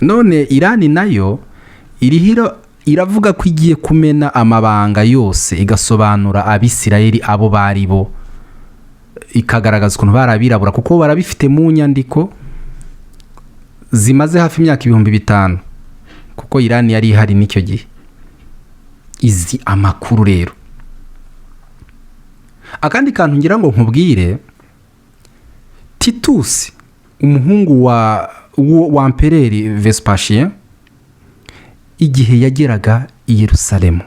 none Irani nayo iravuga ko igiye kumena amabanga yose, igasobanura Abisirayeli abo bari bo, ikagaragaza ukuntu barabirabura kuko barabifite mu nyandiko zimaze hafi imyaka 5,000 kuko Irani yari ihari n'icyo gihe. Izi amakuru rero, akandi kantu ngira ngo nkubwire, Titus umuhungu wa Empereur Vespasien igihe yageraga i Yerusalemu,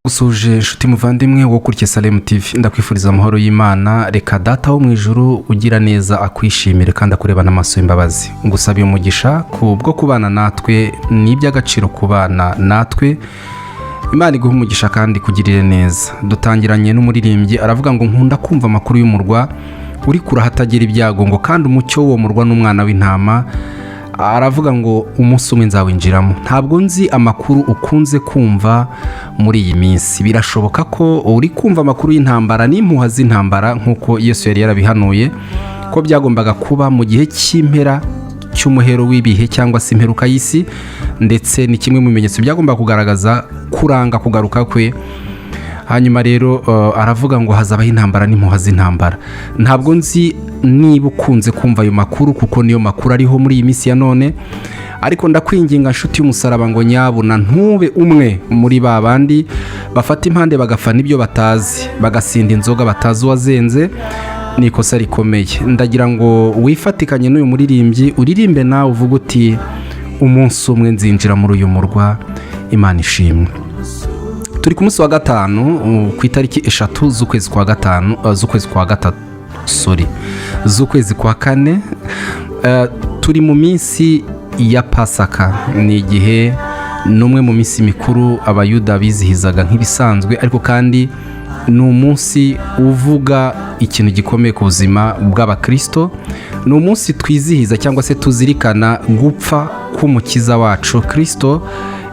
usuje inshuti muvandimwe wo kuri Salem TV, ndakwifuriza amahoro y'Imana. Reka data wo mu ijuru ugira neza akwishimire kandi akurebana amaso y'imbabazi, ngusabiye umugisha kubwo kubana natwe, n'iby'agaciro kubana natwe. Imana iguha umugisha kandi kugirire neza. Dutangiranye n'umuririmbyi aravuga ngo nkunda kumva amakuru y'umurwa uri kurahatagira ibyago, ngo kandi umucyo wo murwa n'umwana w'intama. Aravuga ngo umunsi umwe nzawinjiramo. Ntabwo nzi amakuru ukunze kumva muri iyi minsi, birashoboka ko uri kumva amakuru y'intambara n'impuha z'intambara nk'uko Yesu yari yarabihanuye ko byagombaga kuba mu gihe cy'impera cy'umuhero w'ibihe cyangwa se imperuka y'isi, ndetse ni kimwe mu bimenyetso byagomba kugaragaza kuranga kugaruka kwe. Hanyuma rero aravuga ngo hazabaho intambara n'impuha z'intambara. Ntabwo nzi niba ukunze kumva ayo makuru kuko niyo makuru ariho muri iyi minsi ya none, ariko ndakwinginga nshuti y'umusaraba ngo nyabuna ntube umwe muri ba bandi bafata impande bagafana ibyo batazi, bagasinda inzoga batazi uwazenze. Ni ikosa rikomeye. Ndagira ngo wifatikanye n'uyu muririmbyi, uririmbe nawe uvuga uti umunsi umwe nzinjira muri uyu murwa. Imana ishimwe. Turi ku munsi wa gatanu ku itariki 3 z'ukwezi kwa gatanu z'ukwezi kwa kane. Turi mu minsi ya Pasaka, ni igihe n'umwe mu minsi mikuru abayuda bizihizaga nk'ibisanzwe, ariko kandi ni umunsi uvuga ikintu gikomeye ku buzima bw'abakristo. Ni umunsi twizihiza cyangwa se tuzirikana gupfa k'umukiza wacu Kristo,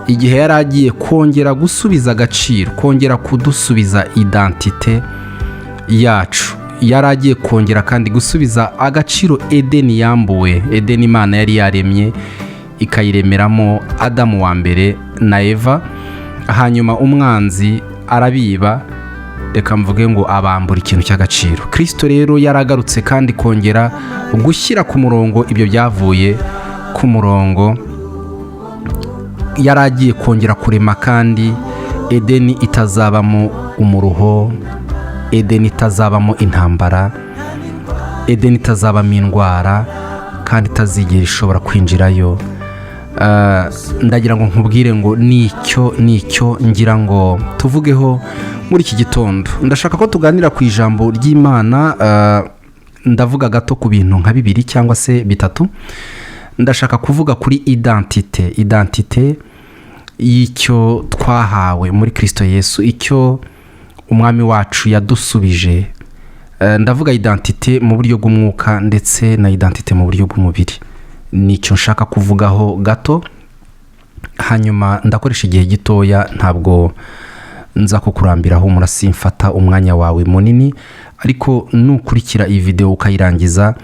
igihe yari agiye kongera gusubiza agaciro, kongera kudusubiza identite yacu. Yari agiye kongera kandi gusubiza agaciro Edeni yambuwe, Edeni Imana yari yaremye ikayiremeramo Adamu wa mbere na Eva. Hanyuma umwanzi arabiba, reka mvuge ngo abambura ikintu cy'agaciro. Kristo rero yaragarutse kandi kongera gushyira ku murongo ibyo byavuye ku murongo. Yaragiye kongera kurema kandi Edeni itazabamo umuruho, Edeni itazabamo intambara, Edeni itazabamo indwara, kandi itazigera ishobora kwinjirayo. Ndagira ngo nkubwire ngo nicyo ngira ngo tuvugeho muri iki gitondo. Ndashaka ko tuganira ku ijambo ry'Imana. Ndavuga gato ku bintu nka 2 cyangwa se 3. Ndashaka kuvuga kuri identite y'icyo twahawe muri Kristo Yesu, icyo umwami wacu yadusubije. Ndavuga identite mu buryo bw'umwuka ndetse na identite mu buryo bw'umubiri. Nicyo nshaka kuvugaho gato, hanyuma ndakoresha igihe gitoya, ntabwo nza kukurambiraho, murasimfata umwanya wawe munini, ariko nukurikira iyi video ukayirangiza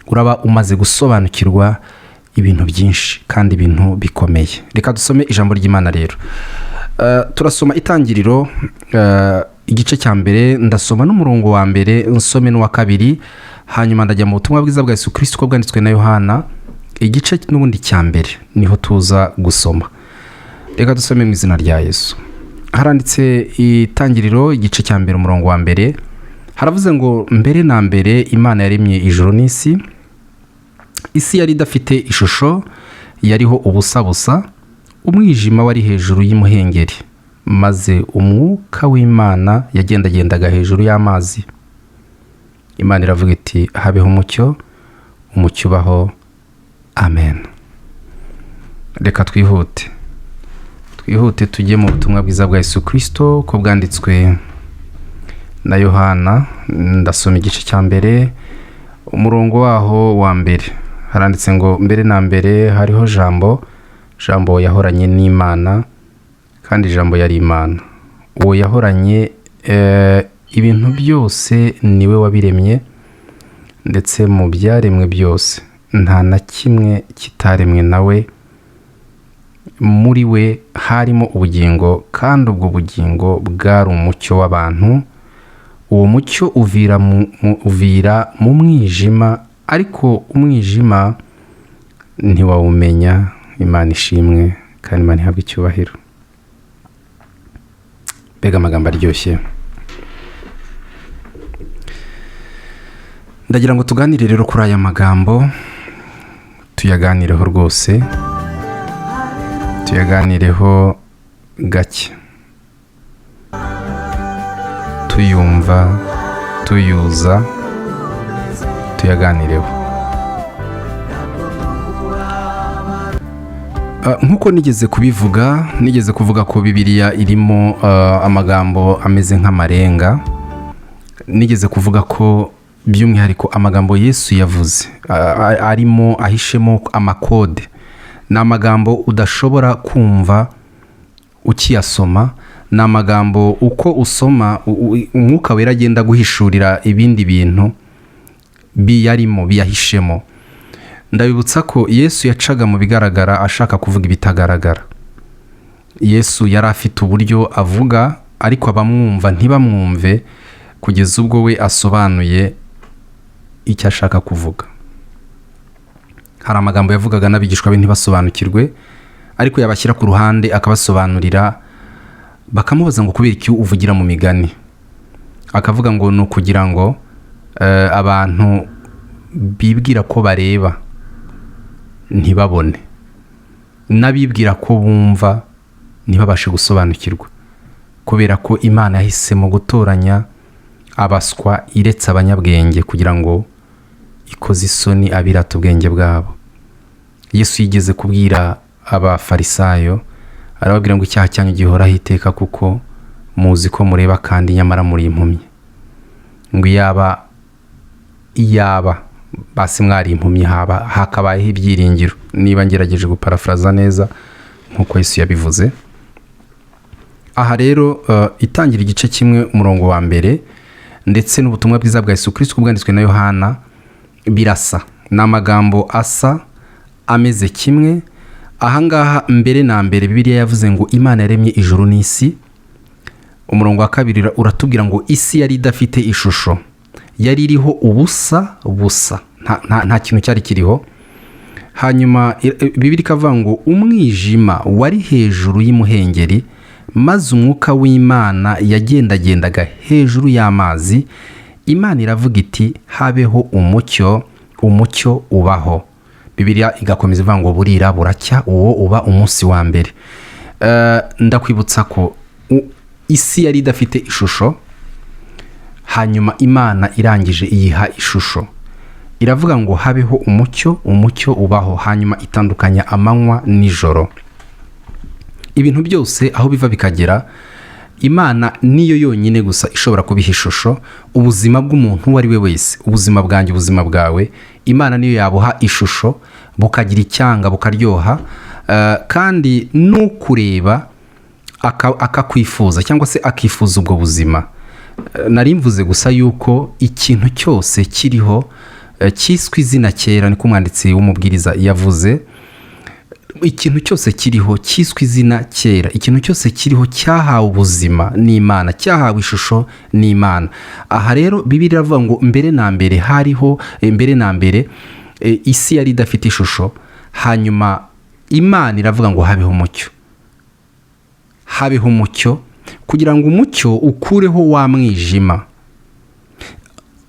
uraba umaze gusobanukirwa ibintu byinshi kandi ibintu bikomeye. Reka dusome ijambo ry'Imana rero. Turasoma Itangiriro igice cya mbere, ndasoma n'umurongo wa mbere, nsome n'uwa kabiri, hanyuma ndajya mu butumwa bwiza bwa Yesu Kristo bwanditswe na Yohana igice n'ubundi cya mbere, niho tuza gusoma. Reka dusome mu izina rya Yesu. Haranditse Itangiriro igice cya mbere umurongo wa mbere, haravuze ngo mbere na mbere Imana yaremye ijuru n'isi. Isi yari idafite ishusho, yariho ubusa, umwijima wari hejuru y'umuhengeri, maze umwuka w'Imana yagendagendaga hejuru y'amazi. Imana iravuga iti habeho umucyo, umucyo ubaho. Amen. Reka twihute tujye mu butumwa bwiza bwa Yesu Kristo ko bwanditswe na Yohana. Ndasoma igice cya mbere umurongo waho wa mbere haranditse ngo mbere na mbere hariho jambo yahoranye n'Imana kandi jambo yari Imana. Uwo yahoranye ibintu byose niwe wabiremye, ndetse mu byaremwe byose nta na kimwe kitaremwe nawe. Muri we harimo ubugingo, kandi ubwo bugingo bwari umucyo w'abantu. Uwo mucyo uvira mu mwijima, ariko umwijima ntiwawumenya. Imana ishimwe kandi Imana ihabwe icyubahiro. Mbega amagambo aryoshye. Ndagira ngo tuganire rero kuri aya magambo, tuyaganireho rwose, tuyaganireho gake, tuyumva, tuyuza, tuyaganireho. Nkuko nigeze kuvuga ko Bibiliya irimo amagambo ameze nk'amarenga. Nigeze kuvuga ko by'umwihariko amagambo Yesu yavuze arimo ahishemo amakode. Ni amagambo udashobora kumva ukiyasoma. Ni amagambo uko usoma umwuka wera agenda guhishurira ibindi bintu biyarimo, biyahishemo. Ndabibutsa ko Yesu yacaga mu bigaragara ashaka kuvuga ibitagaragara. Yesu yari afite uburyo avuga, ariko abamwumva ntibamwumve kugeza ubwo we asobanuye icyo ashaka kuvuga. Hari amagambo yavugaga n'abigishwa be ntibasobanukirwe, ariko yabashyira ku ruhande akabasobanurira, bakamubaza ngo kubera iki uvugira mu migani. Akavuga ngo ni ukugira ngo abantu bibwira ko bareba ntibabone, n'abibwira ko bumva ntibabashe gusobanukirwa, kubera ko Imana yahisemo gutoranya abaswa iretse abanyabwenge kugira ngo ikoze isoni abirata ubwenge bwabo. Yesu yigeze kubwira abafarisayo, arababwira ngo icyaha cyanyu gihoraho iteka, kuko muzi ko mureba kandi nyamara muri impumyi. Ngo iyaba basi mwari impumyi hakabayeho ibyiringiro. Niba ngerageje guparafraza neza nkuko Yesu yabivuze. Aha rero itangira igice kimwe umurongo wa mbere ndetse n'ubutumwa bwiza bwa Yesu Kristo bwanditswe na Yohana birasa. Ni amagambo asa, ameze kimwe. Ahangaha mbere na mbere Bibiliya yavuze ngo Imana yaremye ijuru n'isi. Umurongo wa kabiri uratubwira ngo isi yari idafite ishusho, yari iriho ubusa busa, nta kintu cyari kiriho. Hanyuma Bibiliya ikavuga ngo umwijima wari hejuru y'umuhengeri, maze umwuka w'Imana yagendagendaga hejuru y'amazi. Imana iravuga iti habeho umucyo, umucyo ubaho. Bibiliya igakomeza ivuga ngo burira buracya, uwo uba umunsi wa mbere. Ndakwibutsa ko isi yari idafite ishusho, hanyuma Imana irangije iyiha ishusho. Iravuga ngo habeho umucyo, umucyo ubaho, hanyuma itandukanya amanywa n'ijoro. Ibintu byose aho biva bikagera, Imana niyo yonyine gusa ishobora kubiha ishusho. Ubuzima bw'umuntu uwo ari we wese, ubuzima bwanjye, ubuzima bwawe, Imana niyo yabuha ishusho, bukagira icyanga, bukaryoha, kandi n'ukureba akakwifuza cyangwa se akifuza ubwo buzima. Nari mvuze gusa yuko ikintu cyose kiriho cyiswe izina kera, niko umwanditsi w'umubwiriza yavuze. Ikintu cyose kiriho cyiswe izina kera, ikintu cyose kiriho cyahawe ubuzima n'Imana, cyahawe ishusho n'Imana. Aha rero Bibiliya iravuga ngo mbere na mbere hariho, mbere na mbere isi yari idafite ishusho, hanyuma Imana iravuga ngo habeho umucyo. Habeho umucyo kugira ngo umucyo ukureho wa mwijima.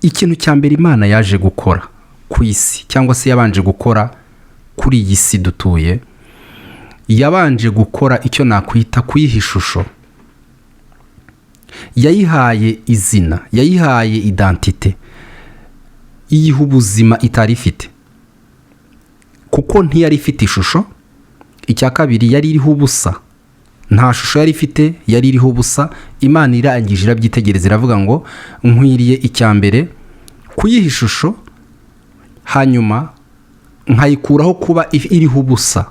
Ikintu cya mbere Imana yaje gukora ku isi, cyangwa se yabanje gukora kuri iyi si dutuye, yabanje gukora icyo nakwita kuyiha ishusho. Yayihaye izina, yayihaye identite, iyiha ubuzima itari ifite, kuko ntiyari ifite ishusho. Icya kabiri, yari iriho ubusa, nta shusho yari ifite, yari iriho ubusa. Imana irangije irabyitegereza, iravuga ngo nkwiriye icya mbere kuyiha ishusho, hanyuma nkayikuraho kuba iriho ubusa.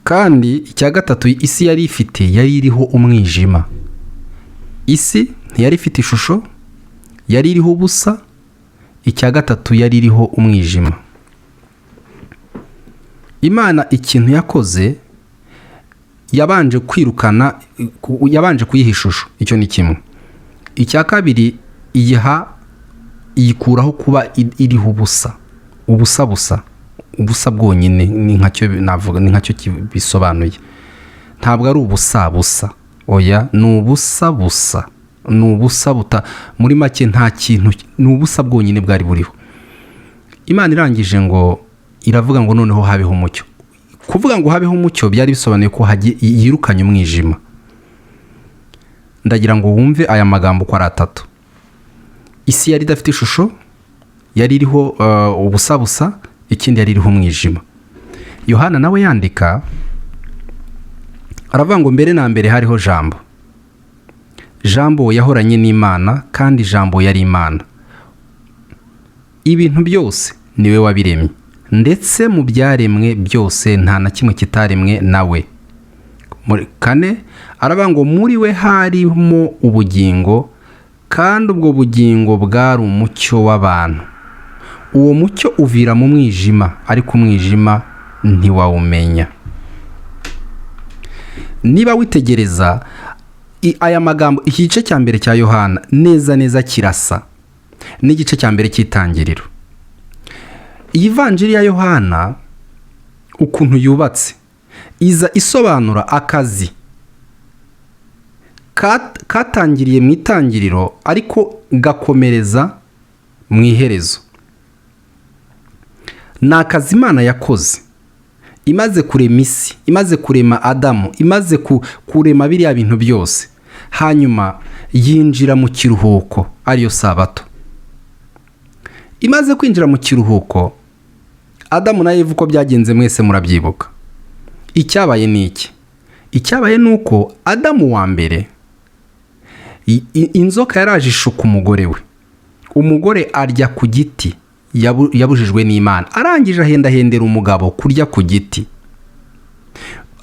Kandi icya gatatu isi yari ifite yari iriho umwijima. Isi ntiyari ifite ishusho, yari iriho ubusa. Icya gatatu yari iriho umwijima. Imana ikintu yakoze, yabanje kwirukana, yabanje kuyiha ishusho. Icyo ni kimwe. Icya kabiri iyikuraho kuba iriho ubusa. Ubusa bwonyine, ni nkacyo navuga, ni nkacyo bisobanuye. Ntabwo ari ubusa, oya, ni ubusa. Ni ubusa muri make nta kintu, ni ubusa bwonyine bwari buriho. Imana irangije ngo iravuga ngo noneho habeho umucyo. Kuvuga ngo habeho umucyo byari bisobanuye ko yirukanye umwijima. Ndagira ngo wumve aya magambo ko ari atatu. Isi yari idafite ishusho, yari iriho ubusa, ikindi yari iriho umwijima. Yohana nawe yandika aravuga ngo mbere na mbere hariho Jambo. Jambo yahoranye n'Imana, kandi Jambo yari Imana. Ibintu byose niwe wabiremye, ndetse mu byaremwe byose nta na kimwe kitaremwe nawe. Muri 4 aravuga ngo muri we harimo ubugingo, kandi ubwo bugingo bwari umucyo w'abantu. Uwo mucyo uvira mu mwijima, ariko umwijima ntiwawumenya. Niba witegereza aya magambo, iki gice cya mbere cya Yohana neza kirasa n'igice cya mbere cy'itangiriro. Iyi vanjiri ya Yohana ukuntu yubatse, iza isobanura akazi katangiriye mu itangiriro, ariko gakomereza mu iherezo. Ni akazi Imana yakoze imaze kurema isi, imaze kurema Adamu, imaze kurema biriya bintu byose. Hanyuma yinjira mu kiruhuko, ariyo Sabato. Imaze kwinjira mu kiruhuko, Adamu na Eva uko byagenze mwese murabyibuka. Icyabaye ni iki? Icyabaye ni uko Adamu wa mbere, inzoka yaraje ishuka umugore we. Umugore arya ku giti yabujijwe n'Imana, arangije ahendahendera umugabo kurya ku giti.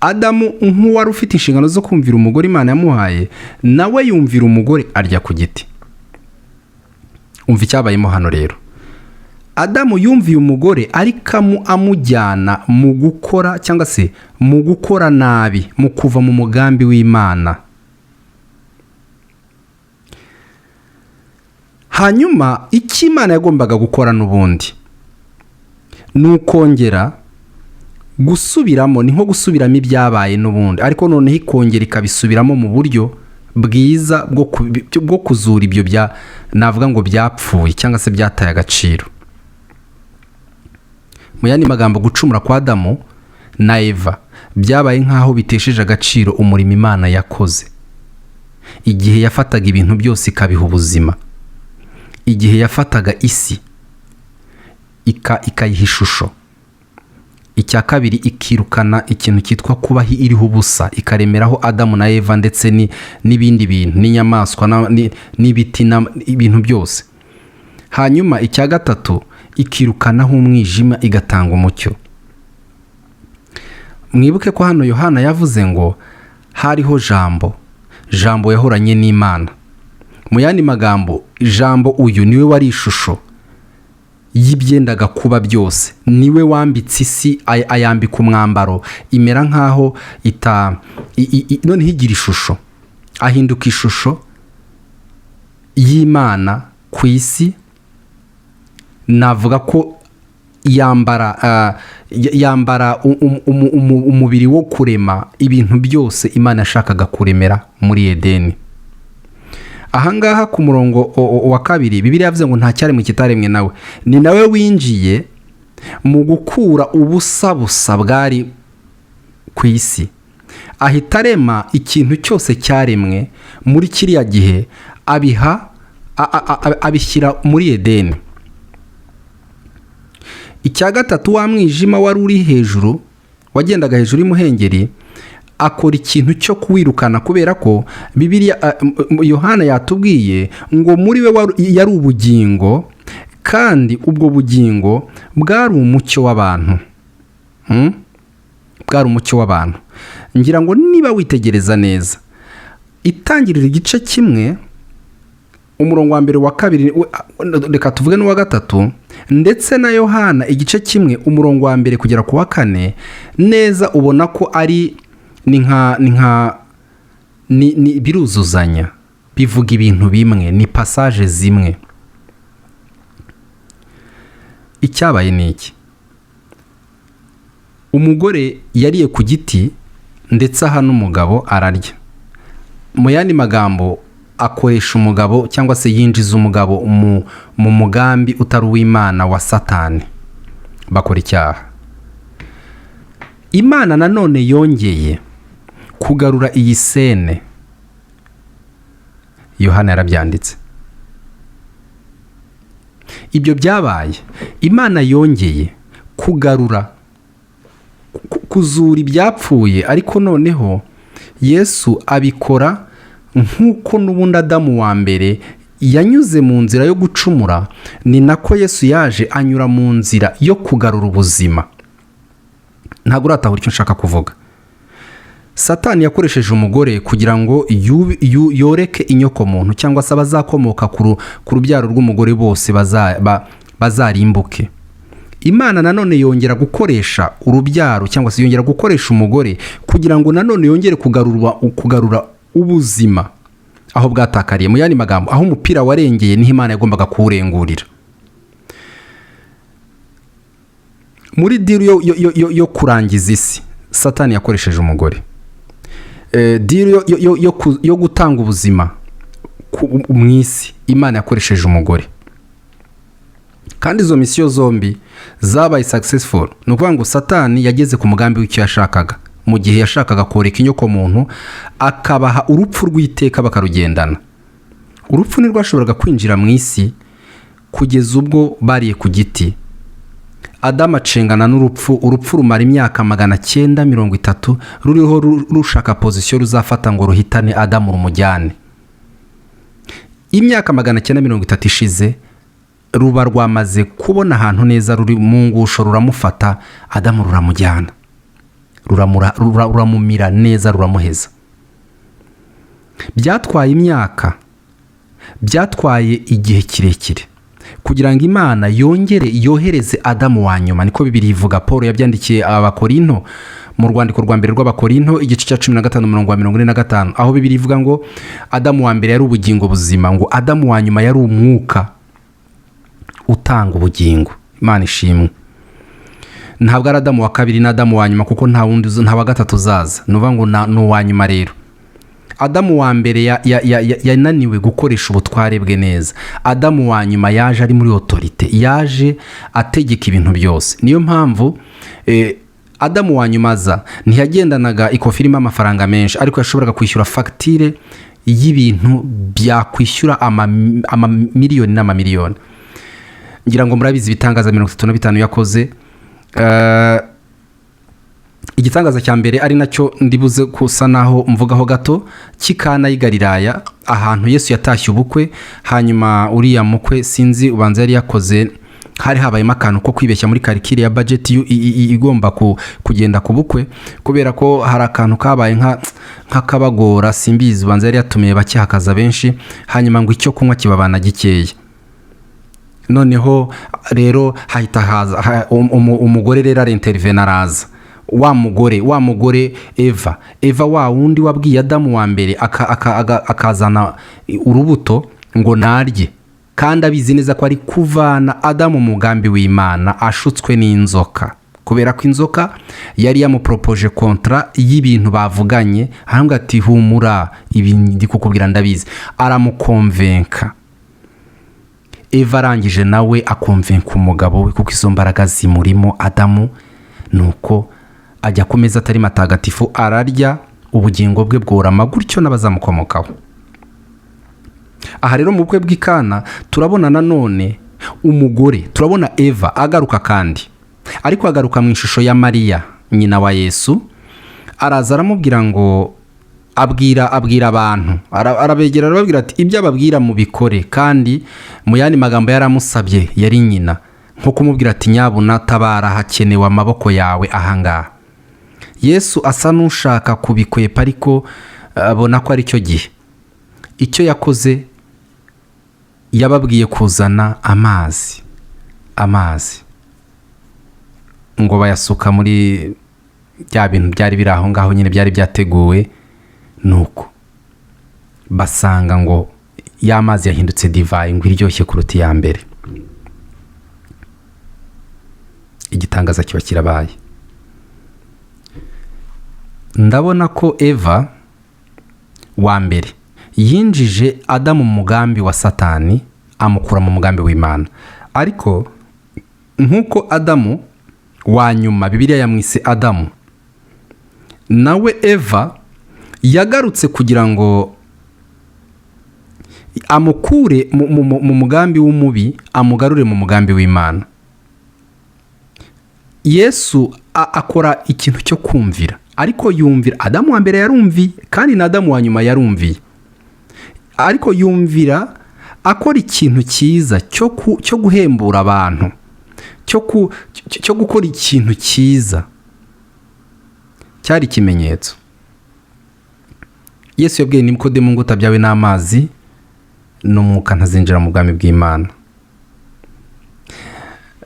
Adamu nk'uwari ufite inshingano zo kumvira umugore Imana yamuhaye, nawe yumvira umugore arya ku giti. Umva icyabayemo hano rero. Adamu yumviye umugore, ariko amujyana mu gukora, cyangwa se mu gukora nabi, mu kuva mu mugambi w'Imana. Hanyuma icyo Imana yagombaga gukora n'ubundi ni ukongera gusubiramo, ni nko gusubiramo ibyabaye n'ubundi, ariko noneho ikongera ikabisubiramo mu buryo bwiza bwo kuzura ibyo navuga ngo byapfuye cyangwa se byataye agaciro. Mu yandi magambo, gucumura kwa Adamu na Eva byabaye nk'aho bitesheje agaciro umurimo Imana yakoze, igihe yafataga ibintu byose ikabiha ubuzima, igihe yafataga isi ikayiha ishusho. Icya kabiri, ikirukana ikintu cyitwa kuba iriho ubusa, ikaremeraho Adamu na Eva ndetse n'ibindi bintu, n'inyamaswa n'ibiti n'ibintu byose. Hanyuma icya gatatu, ikirukanaho umwijima, igatanga umucyo. Mwibuke ko hano Yohana yavuze ngo hariho Jambo. Jambo yahoranye n'Imana. Mu yandi magambo, Jambo uyu niwe wari ishusho y'ibyendaga kuba byose. Niwe wambitse isi, ayambika umwambaro, imera nk'aho noneho igira ishusho, ahinduka ishusho y'Imana ku isi. Navuga ko yambara umubiri wo kurema ibintu byose Imana yashakaga kuremera muri Edeni. Ahangaha ku murongo wa 2 Bibiliya yavuze ngo nta cyaremwe kitaremwe nawe. Ni nawe winjiye mu gukura ubusa bwari ku isi, ahita arema ikintu cyose cyaremwe muri kiriya gihe, abishyira muri Edeni. Icya gatatu, wa mwijima wari uri hejuru, wagendaga hejuru y'umuhengeri, akora ikintu cyo kuwirukana, kubera ko Bibiliya Yohana yatubwiye ngo muri we yari ubugingo, kandi ubwo bugingo bwari umucyo w'abantu. Bwari umucyo w'abantu. Ngira ngo niba witegereza neza, itangirira igice kimwe umurongo wa mbere, wa kabiri, reka tuvuge n'uwa gatatu, ndetse na Yohana igice kimwe umurongo wa mbere kugera ku wa kane, neza ubona ko ari ni biruzuzanya, bivuga ibintu bimwe, ni passage zimwe. Icyabaye ni iki? Umugore yariye ku giti ndetse aha n'umugabo ararya. Mu yandi magambo, akoresha umugabo cyangwa se yinjiza umugabo mu mugambi utari uw'Imana wa Satani, bakora icyaha. Imana nanone yongeye kugarura iyi sene. Yohana yarabyanditse. Ibyo byabaye, Imana yongeye kugarura, kuzura ibyapfuye, ariko noneho Yesu abikora nk'uko n'ubundi Adamu wa mbere yanyuze mu nzira yo gucumura, ni nako Yesu yaje anyura mu nzira yo kugarura ubuzima. Ntabwo uratahura icyo nshaka kuvuga. Satani yakoresheje umugore kugira ngo yoreke inyoko muntu, cyangwa se abazakomoka ku rubyaro rw'umugore bose bazarimbuke. Imana nanone yongera gukoresha urubyaro, cyangwa se yongera gukoresha umugore kugira ngo nanone yongere kugarura ubuzima aho bwatakariye. Mu yandi magambo, aho umupira warengeye niho Imana yagombaga kuwurengurira. Muri diro yo kurangiza isi, Satani yakoresheje umugore. Diro yo gutanga ubuzima mu isi, Imana yakoresheje umugore. Kandi izo misiyo zombi zabaye successful. Ni ukuvuga ngo Satani yageze ku mugambi w'icyo yashakaga. Mu gihe yashakaga koreka inyoko muntu, akabaha urupfu rw'iteka bakarugendana. Urupfu ni rwashoboraga kwinjira mu isi kugeza ubwo bariye ku giti. Adamu acengana n'urupfu. Urupfu rumara imyaka 930 ruriho rushaka pozisiyo ruzafata ngo ruhitane Adamu rumujyane. Imyaka 930 ishize, ruba rwamaze kubona ahantu neza ruri mu ngusho, ruramufata Adamu ruramujyana, ruramumira neza, ruramuheza. Byatwaye imyaka, byatwaye igihe kirekire kugira ngo Imana yongere yohereze Adamu wa nyuma. Niko Bibiliya ivuga. Paul yabyandikiye Abakorinto mu rwandiko rwa mbere rw'Abakorinto igice cya 15:45, aho Bibiliya ivuga ngo Adamu wa mbere yari ubugingo buzima, ngo Adamu wa nyuma yari umwuka utanga ubugingo. Imana ishimwe. Ntabwo ari Adamu wa kabiri na Adamu wa nyuma, kuko nta wa gatatu uzaza. Nuvuga ngo ni uwa nyuma rero. Adamu wa mbere yananiwe gukoresha ubutware bwe neza. Adamu wa nyuma yaje ari muri autorite, yaje ategeka ibintu byose. Niyo mpamvu Adamu wa nyuma aza ntiyagendanaga ikofi irimo amafaranga menshi, ariko yashoboraga kwishyura fagitire y'ibintu byakwishyura amamiliyoni n'amamiliyoni. Ngira ngo murabizi ibitangaza 35 yakoze. Igitangaza cya mbere ari nacyo ndibuze kusa naho mvugaho gato, kikana y'Galilaya, ahantu Yesu yatashye ubukwe. Hanyuma uriya mukwe sinzi ubanza yari yakoze, hari habayemo akantu ko kwibeshya muri karikire ya budget igomba kugenda ku bukwe, kubera ko hari akantu kabaye nk'akabagora, simbizi ubanza yari yatumiye bake hakaza benshi, hanyuma ngo icyo kunywa kibabana gikeye. Noneho rero hahita haza umugore rero arintervene, araza. Wa mugore Eva wa wundi wabwiye Adamu wa mbere akazana urubuto ngo narye, kandi abizi neza ko ari kuvana Adamu mu mugambi w'Imana, ashutswe n'inzoka, kubera ko inzoka yari yamupropoje kontra y'ibintu bavuganye. Ahambwa ati humura, ibi ndi kukubwira ndabizi. Aramukonvenka. Eva arangije nawe akonvenka umugabo we, kuko izo mbaraga zimurimo Adamu. Nuko ajya ku meza atari matagatifu, ararya, ubugingo bwe bworama, gutyo n'abazamukomokaho. Aha rero mu bukwe bw'Ikana turabona nanone umugore, turabona Eva agaruka, kandi ariko agaruka mu ishusho ya Mariya nyina wa Yesu. Araza aramubwira ngo abwira abantu, arabegera arababwira ati ibyo ababwira mubikore. kandi mu yandi magambo yaramusabye yari nyina, nko kumubwira ati nyabuna tabara, hakenewe amaboko yawe ahangaha. Yesu asa n'ushaka kubikwepa, ariko abona ko ari cyo gihe. Icyo yakoze, yababwiye kuzana amazi ngo bayasuka muri bya bintu byari biri aho ngaho nyine byari byateguwe. Nuko basanga ngo ya mazi yahindutse divayi, ngo iryoshye kuruta iya mbere. Igitangaza kiba kirabaye. Ndabona ko Eva wa mbere yinjije Adamu mu mugambi wa Satani, amukura mu mugambi w'Imana. Ariko nk'uko Adamu wa nyuma Bibiliya yamwise Adamu, nawe Eva yagarutse kugira ngo amukure mu mugambi w'umubi, amugarure mu mugambi w'Imana. Yesu akora ikintu cyo kumvira, ariko yumvira. Adamu wa mbere yarumviye, kandi na Adamu wa nyuma yarumviye, ariko yumvira akora ikintu cyiza cyo guhembura abantu, cyo gukora ikintu cyiza. Cyari ikimenyetso. Yesu yabwiye Nikodemu ngo utabyawe n'amazi n'umwuka ntazinjira mu bwami bw'Imana.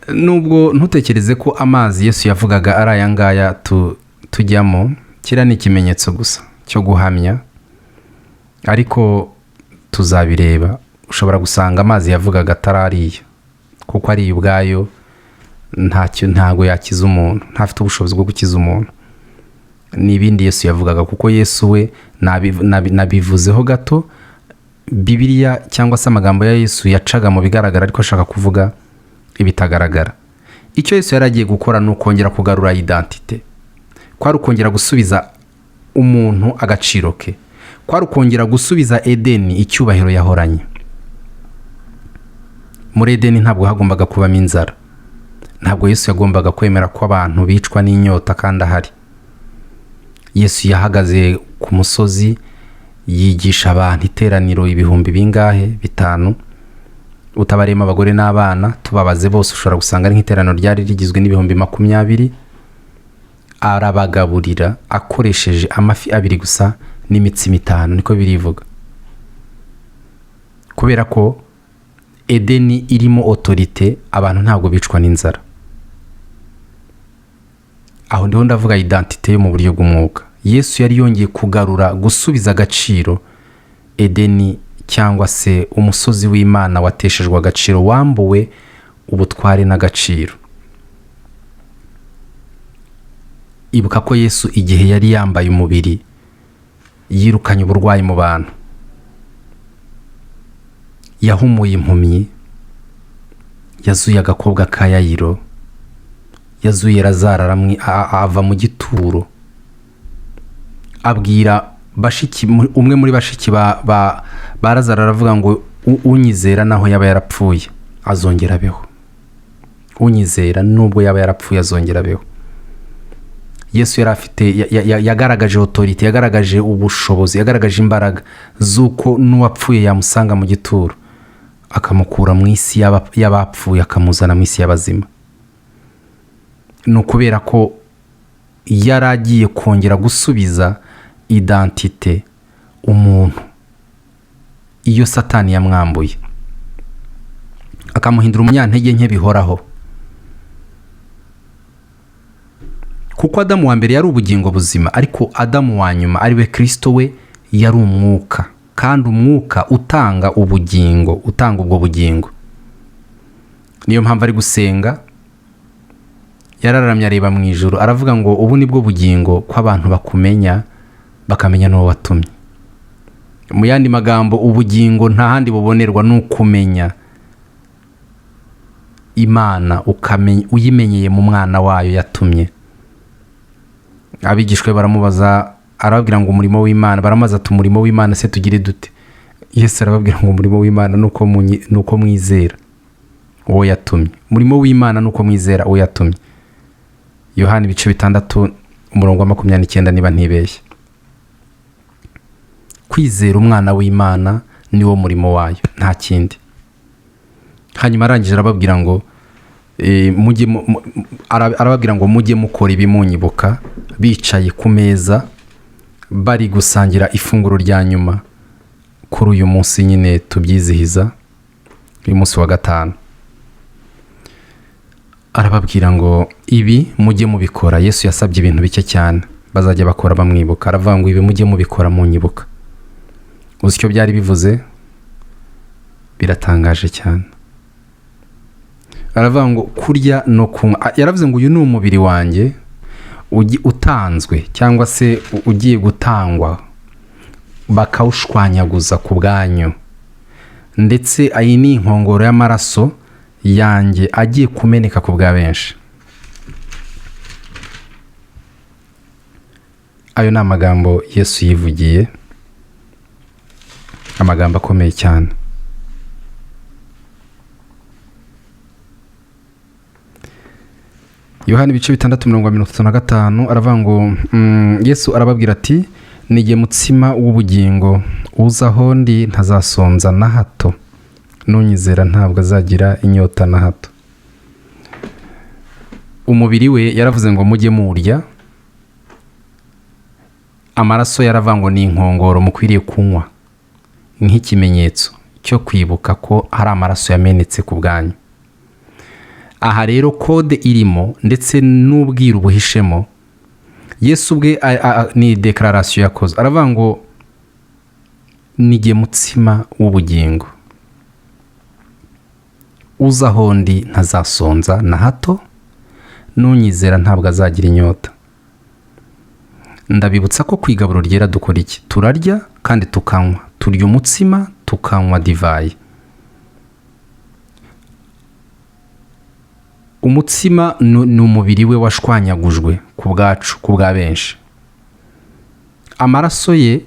Nubwo ntutekereze ko amazi Yesu yavugaga ari aya ngaya tujyamo, kira ni ikimenyetso gusa cyo guhamya, ariko tuzabireba. Ushobora gusanga amazi yavugaga atarariye, kuko ari ubwayo ntago yakiza umuntu, ntafite ubushobozi bwo gukiza umuntu. N'ibindi Yesu yavugaga, kuko Yesu we nabivuzeho gato. Bibiliya cyangwa se amagambo ya Yesu yacaga mu bigaragara, ariko ashaka kuvuga ibitagaragara. Icyo Yesu yaragiye gukora ni ukongera kugarura identite, kwari ukongera gusubiza umuntu agaciro ke, kwari ukongera gusubiza Edeni icyubahiro yahoranye. Muri Edeni ntabwo hagombaga kubamo inzara, ntabwo Yesu yagombaga kwemera ko abantu bicwa n'inyota kandi ahari. Yesu yahagaze ku musozi yigisha abantu, iteraniro ibihumbi bingahe, 5, utabarema abagore n'abana, tubabaze bose ushobora gusanga ari nk'iteraniro ryari rigizwe n'ibihumbi 20. Arabagaburira akoresheje amafi 2 gusa n'imitsima 5, niko birivuga. Kubera ko Edeni irimo autorite, abantu ntabwo bicwa n'inzara. Aho ndiho ndavuga identite yo mu buryo bw'umwuka. Yesu yari yongeye kugarura, gusubiza agaciro Edeni, cyangwa se umusozi w'Imana wateshejwe agaciro, wambuwe ubutware n'agaciro. Ibuka ko Yesu igihe yari yambaye umubiri, yirukanye uburwayi mu bantu, yahumuye impumyi, yazuye agakobwa ka Yayiro, yazuye Lazaro ava mu gituro. Abwira umwe muri bashiki ba Lazaro, aravuga ngo unyizera naho yaba yarapfuye azongera abeho. Unyizera nubwo yaba yarapfuye azongera abeho. Yesu yari afite, yagaragaje autorite, yagaragaje ubushobozi, yagaragaje imbaraga z'uko n'uwapfuye yamusanga mu gituro, akamukura mu isi y'abapfuye akamuzana mu isi y'abazima. Ni ukubera ko yari agiye kongera gusubiza identite umuntu iyo Satani yamwambuye, akamuhindura umunyantege nke bihoraho. Kuko Adamu wa mbere yari ubugingo buzima, ariko Adamu wa nyuma ari we Kristo we yari umwuka, kandi umwuka utanga ubugingo, utanga ubwo bugingo. Niyo mpamvu ari gusenga, yararamye areba mu ijuru, aravuga ngo ubu nibwo bugingo, ko abantu bakumenya, bakamenya n'uwo watumye. Mu yandi magambo, ubugingo nta handi bubonerwa n'ukumenya Imana, uyimenyeye mu mwana wayo yatumye. Abigishwe baramubaza, arababwira ngo umurimo w'Imana, baramaza ati umurimo w'Imana se tugire dute? Yesu arababwira ngo umurimo w'Imana nuko mwizera uwo yatumye. Umurimo w'Imana nuko mwizera uwo yatumye. Yohana 6:29 niba ntibeshye. kwizera umwana w'Imana niwo murimo wayo, nta kindi. Hanyuma arangije arababwira ngo arababwira ngo mujye mukora ibimunyibuka, bicaye ku meza bari gusangira ifunguro rya nyuma kuri uyu munsi nyine tubyizihiza, uyu munsi wa gatanu. Arababwira ngo ibi mujye mubikora. Yesu yasabye ibintu bike cyane bazajya bakora bamwibuka. Aravuga ngo ibi mujye mubikora munyibuka. Uzi icyo byari bivuze? Biratangaje cyane. Aravuga ngo kurya no kunywa, yaravuze ngo uyu ni umubiri wanjye utanzwe cyangwa se ugiye gutangwa bakawushwanyaguza ku bwanyu, ndetse iyi ni inkongoro y'amaraso yanjye agiye kumeneka ku bwa benshi. Ayo ni amagambo Yesu yivugiye, amagambo akomeye cyane. Yohana 6:35 aravuga ngo Yesu arababwira ati nige mutsima w'ubugingo, uzaho ndi ntazasonza na hato, nunyizera ntabwo azagira inyota na hato. Umubiri we yaravuze ngo mujye murya, amaraso yaravuga ngo ni inkongoro mukwiriye kunywa nk'ikimenyetso cyo kwibuka ko hari amaraso yamenetse ku bwanyu. Aha rero kode irimo ndetse n'ubwiru buhishemo. Yesu ubwe ni declaration yakoze, aravuga ngo nige mutsima w'ubugingo, uzaho ndi ntazasonza na hato, nunyizera ntabwo azagira inyota. Ndabibutsa ko ku igaburo ryera dukora iki? Turarya kandi tukanywa. Turya umutsima tukanywa divayi. Umutsima ni umubiri we washwanyagujwe ku bwacu, ku bwa benshi. Amaraso ye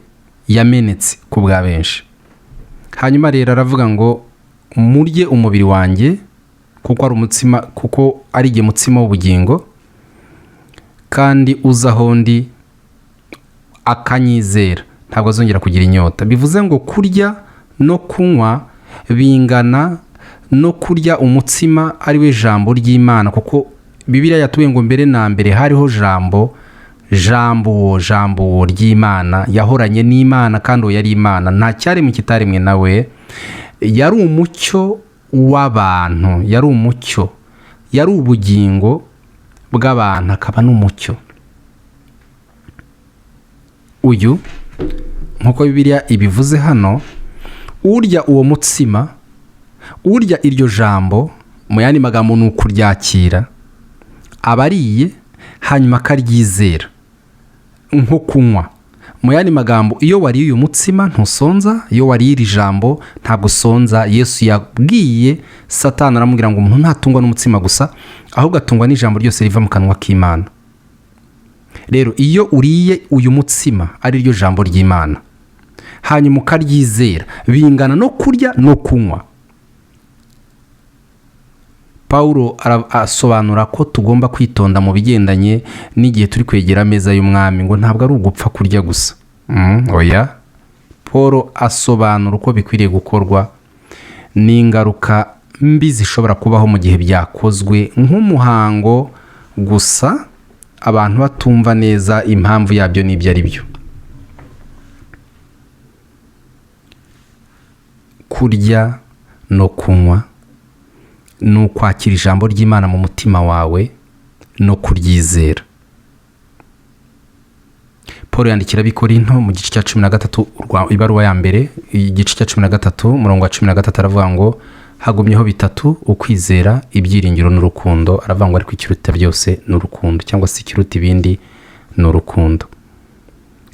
yamenetse ku bwa benshi. Hanyuma rero aravuga ngo murye umubiri wanjye kuko ari umutsima, kuko ari igihe mutsima w'ubugingo, kandi uzaho ndi akanyizera ntabwo azongera kugira inyota. Bivuze ngo kurya no kunywa bingana no kurya umutsima ari we jambo ry'Imana, kuko Bibiliya yatuye ngo mbere na mbere hariho jambo ry'Imana, yahoranye n'Imana kandi uwo yari Imana, nta cyaremwe kitaremwe nawe. Yari umucyo w'abantu, yari umucyo, yari ubugingo bw'abantu, akaba n'umucyo. Uyu nkuko Bibiliya ibivuze hano, urya uwo mutsima, urya iryo jambo, mu yandi magambo ni ukuryakira, abariye hanyuma akaryizera nko kunywa. Mu yandi magambo, iyo wariye uyu mutsima ntusonza, iyo wariye iri jambo ntabwo usonza. Yesu yabwiye Satani aramubwira ngo umuntu ntatungwa n'umutsima gusa, ahubwo atungwa n'ijambo ryose riva mu kanwa k'Imana. Rero iyo uriye uyu mutsima ari ryo jambo ry'Imana hanyuma ukaryizera, bingana no kurya no kunywa. Paulo asobanura ko tugomba kwitonda mu bigendanye n'igihe turi kwegera ameza y'umwami, ngo ntabwo ari ugupfa kurya gusa. Oya, Paulo asobanura uko bikwiriye gukorwa n'ingaruka mbi zishobora kubaho mu gihe byakozwe nk'umuhango gusa, abantu batumva neza impamvu yabyo n'ibyo ari byo. Kurya no kunywa ni ukwakira ijambo ry'Imana mu mutima wawe no kuryizera. Paul yandikira Abikorinto mu gice cya 13 ibaruwa ya mbere, igice cya 13 umurongo wa 13 aravuga ngo hagumyeho bitatu: ukwizera, ibyiringiro n'urukundo. Aravuga ngo ariko ikiruta byose n'urukundo, cyangwa se ikiruta ibindi n'urukundo.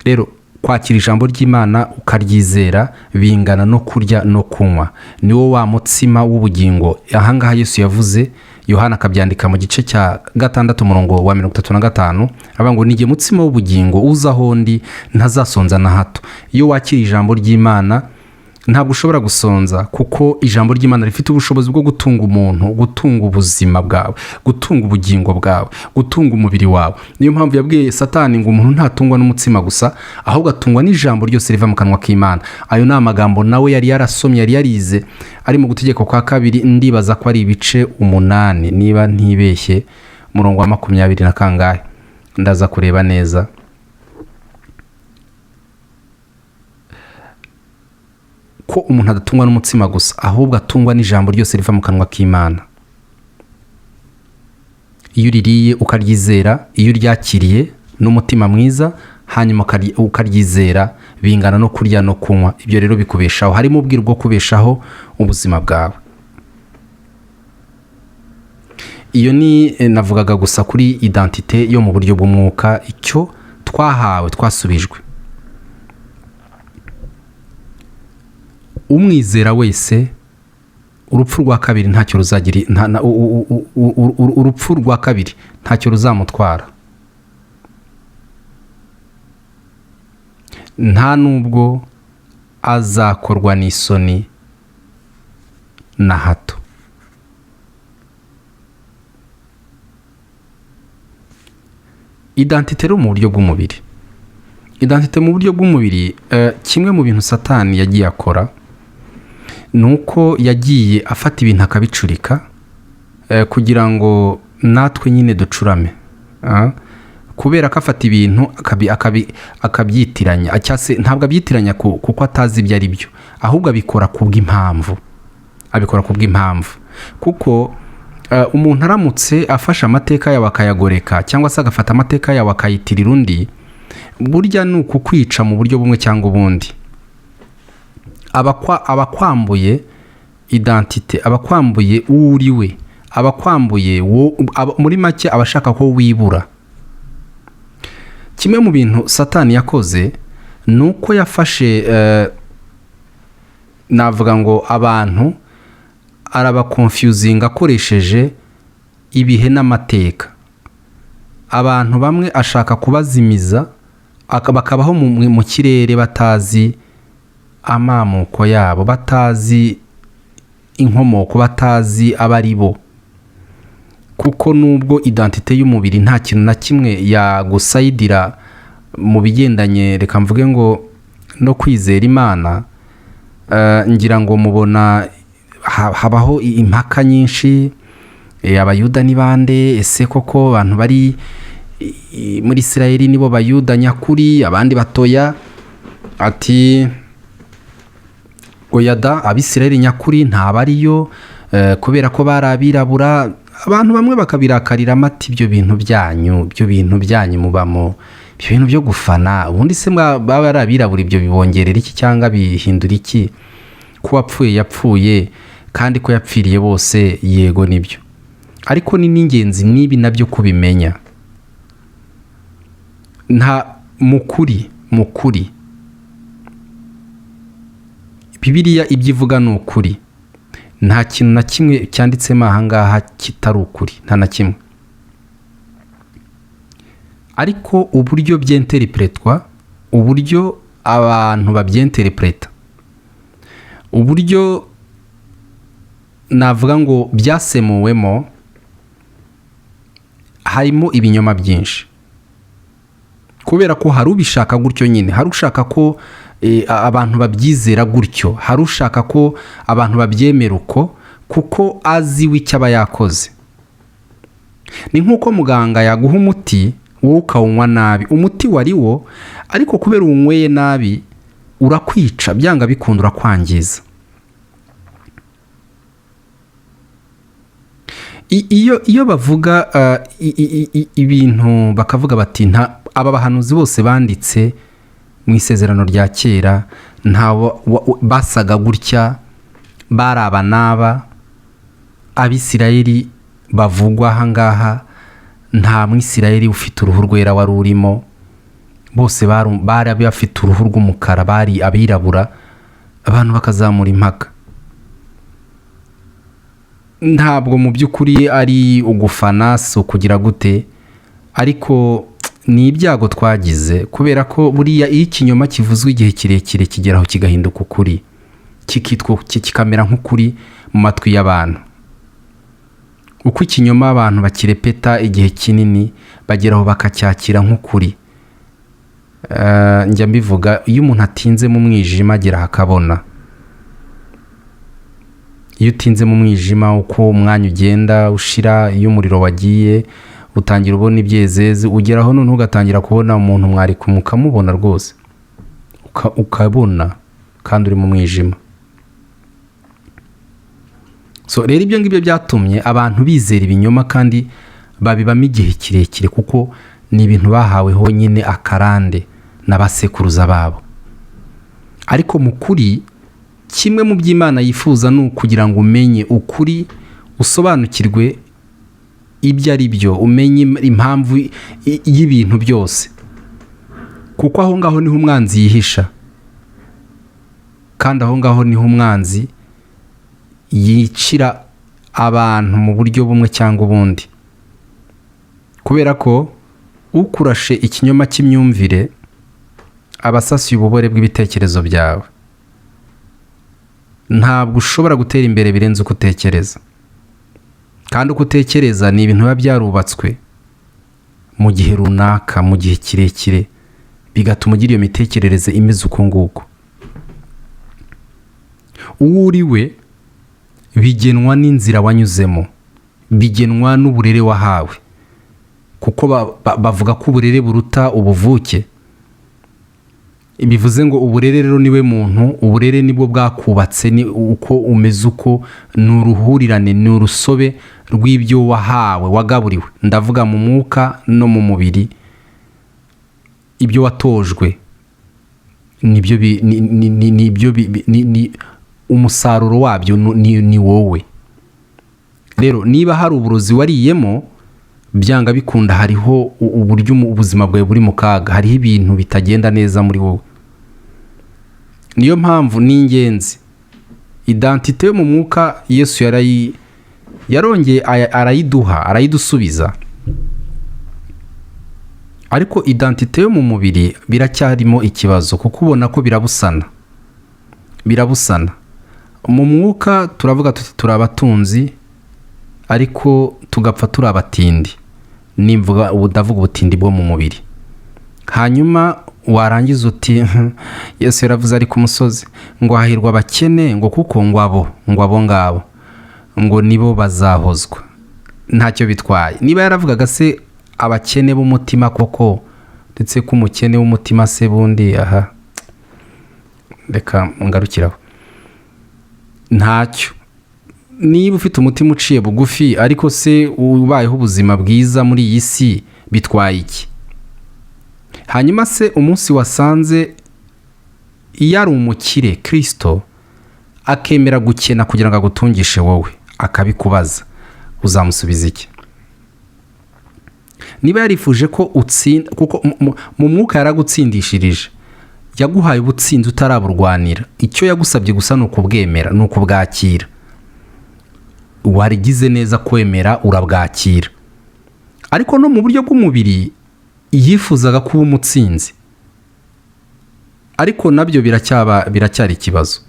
Rero kwakira ijambo ry'Imana ukaryizera bingana no kurya no kunywa, niwo wa mutsima w'ubugingo. Ahangaha Yesu yavuze, Yohana akabyandika mu gice cya 6 umurongo wa 35, aravuga ngo nige mutsima w'ubugingo, uzaho ndi ntazasonza na hato. Iyo wakira ijambo ry'Imana ntabwo ushobora gusonza, kuko ijambo ry'Imana rifite ubushobozi bwo gutunga umuntu, gutunga ubuzima bwawe, gutunga ubugingo bwawe, gutunga umubiri wawe. Niyo mpamvu yabwiye Satani ngo umuntu ntatungwa n'umutsima gusa, ahubwo atungwa n'ijambo ryose riva mu kanwa k'Imana. Ayo ni amagambo nawe yari yarasomye, yari yarize ari mu Gutegeka kwa kabiri, ndibaza ko ari ibice 8 niba ntibeshye, murongo wa 20 na kangahe, ndaza kureba neza. Ko umuntu adatungwa n'umutsima gusa, ahubwo atungwa n'ijambo ryose riva mu kanwa k'Imana. Iyo uririye ukaryizera, iyo uryakiriye n'umutima mwiza, hanyuma ukaryizera, bingana no kurya no kunywa. Ibyo rero bikubeshaho, harimo ubwira bwo kubeshaho ubuzima bwawe. Iyo ni navugaga gusa kuri identite yo mu buryo bw'umwuka, icyo twahawe, twasubijwe. Umwizera wese urupfu rwa kabiri ntacyo ruzagira, urupfu rwa kabiri ntacyo ruzamutwara, nta nubwo azakorwa n'isoni na hato. Identite rero mu buryo bw'umubiri, identite mu buryo bw'umubiri, kimwe mu bintu Satani yagiye akora nuko yagiye afata ibintu akabicurika kugira ngo natwe nyine ducurame, kubera ko afata ibintu akabyitiranya, ntabwo abyitiranya kuko atazi ibyo ari byo, ahubwo abikora kubw'impamvu, kuko umuntu aramutse afashe amateka yawe akayagoreka, cyangwa se agafata amateka yawe akayitirira undi, burya ni ukukwica mu buryo bumwe cyangwa ubundi. Abakwambuye identite, abakwambuye uriwe, abakwambuye muri make abashaka ko wibura. Kimwe mu bintu Satani yakoze nuko yafashe navuga ngo abantu arabaconfusing akoresheje ibihe n'amateka. Abantu bamwe ashaka kubazimiza, bakabaho mu kirere batazi amamuko yabo, batazi inkomoko, batazi abari bo. Kuko nubwo identite y'umubiri nta kintu na kimwe yagusayidira mu bigendanye, reka mvuge ngo no kwizera Imana, ngira ngo mubona habaho impaka nyinshi, abayuda ni bande, ese koko abantu bari muri Isirayeli nibo bayuda nyakuri, abandi batoya? Ati oyada, abisirayeli nyakuri ntabariyo, kubera ko bari abirabura. Abantu bamwe bakabirakarira amati, ibyo bintu byanyu mubamo, ibyo bintu byo gufana, ubundi se baba ari abirabura, ibyo bibongerera iki cyangwa bihindura iki? Ko wapfuye yapfuye, kandi ko yapfiriye bose, yego nibyo, ariko ni n'ingenzi nibi nabyo kubimenya. Nta mukuri Bibiliya ibyo ivuga ni ukuri, nta kintu na kimwe cyanditsemo ahangaha kitari ukuri, nta na kimwe. Ariko uburyo by'interpretwa, uburyo abantu babyinterpreta, uburyo navuga ngo byasemuwemo, harimo ibinyoma byinshi, kubera ko hari ubishaka gutyo nyine, hari ushaka ko abantu babyizera gutyo, hari ushaka ko abantu babyemera uko, kuko azi w'icyo aba yakoze. Ni nk'uko muganga yaguha umuti wowe ukawunywa nabi, umuti wari wo, ariko kubera uwunyweye nabi urakwica, byanga bikunda urakwangiza. Iyo bavuga ibintu bakavuga bati aba bahanuzi bose banditse mu isezerano rya kera basaga gutya, bari aba n'aba, abisirayeli bavugwa ahangaha nta mwisirayeli ufite uruhu rwera wari urimo, bose bari bafite uruhu rw'umukara, bari abirabura. Abantu bakazamura impaka. Ntabwo mu by'ukuri ari ugufana, so kugira gute, ariko ni ibyago twagize, kubera ko buriya iyo ikinyoma kivuzwe igihe kirekire kigeraho kigahinduka ukuri. kikamera nk'ukuri mu matwi y'abantu. Uko ikinyoma abantu bakirepeta igihe kinini bageraho bakacyakira nk'ukuri. Njya mbivuga, iyo umuntu atinze mu mwijima agera hakabona. Iyo utinze mu mwijima uko umwanya ugenda ushira, iyo umuriro wagiye utangira ubona ibyezeze, ugeraho none ugatangira kubona umuntu mwari kumubona rwose, ukabona kandi uri mu mwijima. So rero ibyo ngibyo byatumye abantu bizera ibinyoma kandi babibamo igihe kirekire, kuko ni ibintu bahaweho nyine akarande n'abasekuruza babo. Ariko mu kuri, kimwe mu by'Imana yifuza ni ukugira ngo umenye ukuri, usobanukirwe ibyo ari byo, umenye impamvu y'ibintu byose, kuko aho ngaho niho umwanzi yihisha, kandi aho ngaho niho umwanzi yicira abantu mu buryo bumwe cyangwa ubundi. Kubera ko ukurashe ikinyoma cy'imyumvire aba asasiye ububore bw'ibitekerezo byawe. Ntabwo ushobora gutera imbere birenze uko utekereza, kandi uko utekereza ni ibintu biba byarubatswe mu gihe runaka, mu gihe kirekire, bigatuma ugira iyo mitekerereze imeze uko nguko. Uwo uri we bigenwa n'inzira wanyuzemo, bigenwa n'uburere wahawe, kuko bavuga ko uburere buruta ubuvuke. Bivuze ngo uburere rero niwe muntu, uburere nibwo bwakubatse, ni uko umeze, uko ni uruhurirane, ni urusobe rw'ibyo wahawe, wagaburiwe. Ndavuga mu mwuka no mu mubiri. Ibyo watojwe nibyo ni umusaruro wabyo ni wowe. Rero niba hari uburozi wariyemo, byanga bikunda hariho uburyo ubuzima bwawe buri mu kaga, hariho ibintu bitagenda neza muri wowe. Niyo mpamvu ni ingenzi identite yo mu mwuka Yesu yarongeye arayiduha, arayidusubiza. Ariko identite yo mu mubiri biracyarimo ikibazo, kuko ubona ko birabusana. Mu mwuka turavuga tuti turi abatunzi, ariko tugapfa turi abatindi. Nimvuga ndavuga ubutindi bwo mu mubiri. Hanyuma warangiza uti Yesu yaravuze ari ku musozi ngo hahirwa abakene, ngo kuko ngo abo ngabo ngo nibo bazahozwa. Ntacyo bitwaye niba yaravugaga se abakene b'umutima koko, ndetse ko umukene w'umutima se bundi reka ngarukiraho. Ntacyo. Niba ufite umutima uciye bugufi ariko se ubayeho ubuzima bwiza muri iyi si, bitwaye iki? Hanyuma se umunsi wasanze iyo ari umukire Kristo akemera gukena kugira ngo agutungishe wowe, akabikubaza, uzamusubiza iki? Niba yarifuje ko utsinda, kuko mu mwuka yaragutsindishirije, yaguhaye ubutsinzi utaraburwanira. Icyo yagusabye gusa ni ukubwemera, ni ukubwakira. Warigize neza kwemera, urabwakira. Ariko no mu buryo bw'umubiri yifuzaga kuba umutsinzi, ariko nabyo biracyari ikibazo.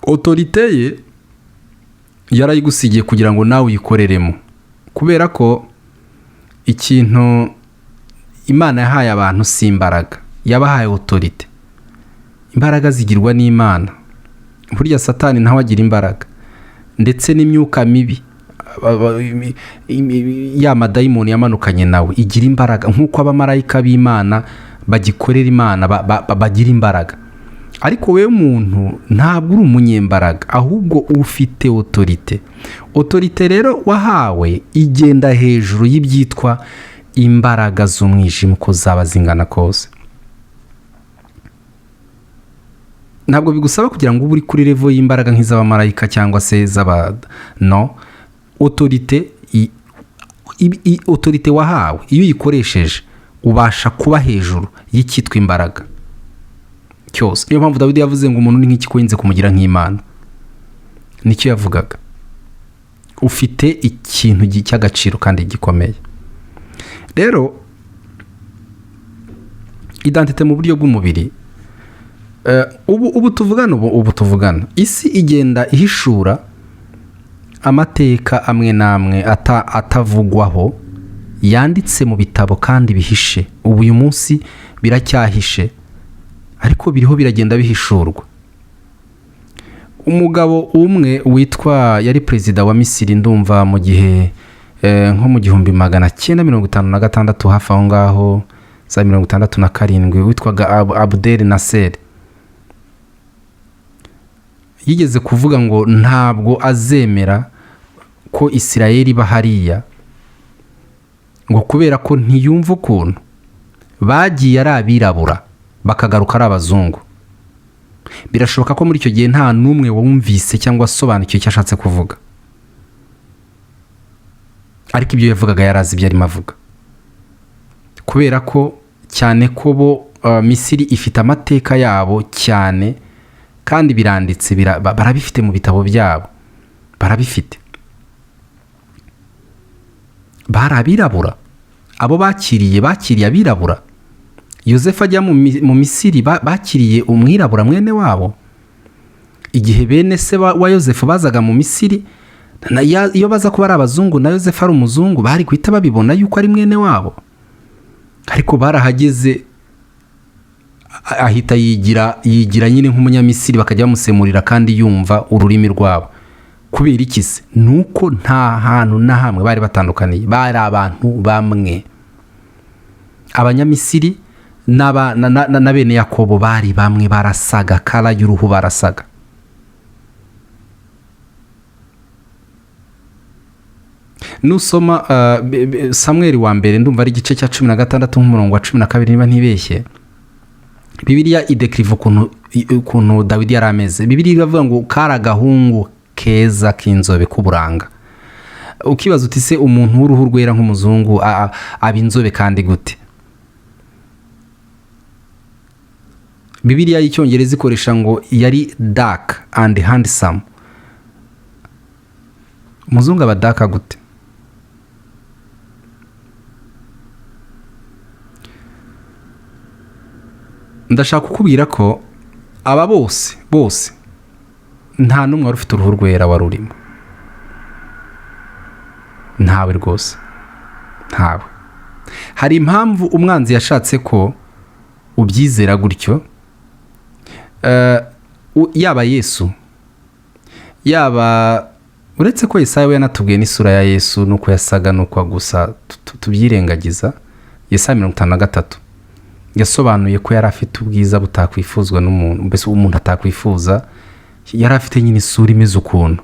Autorité ye yarayigusigiye kugira ngo nawe uyikoreremo, kubera ko ikintu Imana yahaye abantu si imbaraga, yabahaye autorité. Imbaraga zigirwa n'Imana. Burya Satani ntawe agira imbaraga, ndetse n'imyuka mibi, ya madayimoni yamanukanye nawe igira imbaraga, nk'uko abamarayika b'Imana bagikorera Imana bagira imbaraga. Ariko wewe muntu ntabwo uri umunyembaraga, ahubwo ufite autorité. Autorité rero wahawe igenda hejuru y'ibyitwa imbaraga z'umwijima uko zaba zingana kose. Ntabwo bigusaba kugira ngo uri kuri level y'imbaraga nk'iz'abamarayika cyangwa se no. Autorité wahawe iyo uyikoresheje ubasha kuba hejuru y'icyitwa imbaraga cyose. Niyo mpamvu Dawidi yavuze ngo umuntu ni nk'ikikuyenze kumugira nk'Imana. Nicyo yavugaga. Ufite ikintu cy'agaciro kandi gikomeye. Rero identité mu buryo bw'umubiri ubu tuvugana isi igenda ihishura amateka amwe n'amwe atavugwaho yanditse mu bitabo kandi bihishe. Ubu uyu munsi biracyahishe ariko biriho biragenda bihishurwa. Umugabo umwe witwa yari perezida wa Misiri ndumva mu gihe nko mu 1956 hafi aho ngaho za 1967 witwaga Abdel Nasser yigeze kuvuga ngo ntabwo azemera ko Isirayeli bahariya ngo kubera ko ntiyumva ukuntu bagiye ari abirabura bakagaruka ari abazungu. Birashoboka ko muri icyo gihe nta n'umwe wumvise cyangwa asobanukiwe icyo ashatse kuvuga, ariko ibyo yavugaga yarazi ibyo arimo avuga, kubera ko cyane ko bo Misiri ifite amateka yabo cyane kandi biranditse, barabifite mu bitabo byabo, barabifite. Bari abirabura, abo bakiriye abirabura. Yosefu ajya mu Misiri bakiriye umwirabura mwene wabo. Igihe bene se wa Yosefu bazaga mu Misiri, iyo baza kuba ari abazungu na Yosefu ari umuzungu, bari guhita babibona yuko ari mwene wabo. Ariko barahageze ahita yigira nyine nk'umunyamisiri, bakajya bamusemurira kandi yumva ururimi rwabo. Kubera iki se? Nuko nta hantu na hamwe bari batandukaniye, bari abantu bamwe. Abanyamisiri na bene Yakobo bari bamwe, barasaga, kara y'uruhu barasaga. Nusoma Samuel wa mbere ndumva ari igice cya 16 nk'umurongo wa 12 niba ntibeshye, Bibiliya idekriva ukuntu Dawidi yari ameze. Bibiliya iravuga ngo kara gahungu keza k'inzobe k'uburanga. Ukibaza uti se umuntu w'uruhu rwera nk'umuzungu abinzobe kandi gute? Bibiliya y'icyongereza ikoresha ngo yari dark and handsome. Umuzungu aba dark gute? Ndashaka kukubwira ko aba bose nta n'umwe wari ufite uruhu rwera warurimo. Ntawe rwose, ntawe. Hari impamvu umwanzi yashatse ko ubyizera gutyo. Yaba Yesu, yaba uretse ko Yesaya we yanatubwiye n'isura ya Yesu nuko yasaga nuko gusa tubyirengagiza. Yesaya 53 yasobanuye ko yari afite ubwiza butakwifuzwa n'umuntu, mbese umuntu atakwifuza. Yari afite nyine isura imeze ukuntu,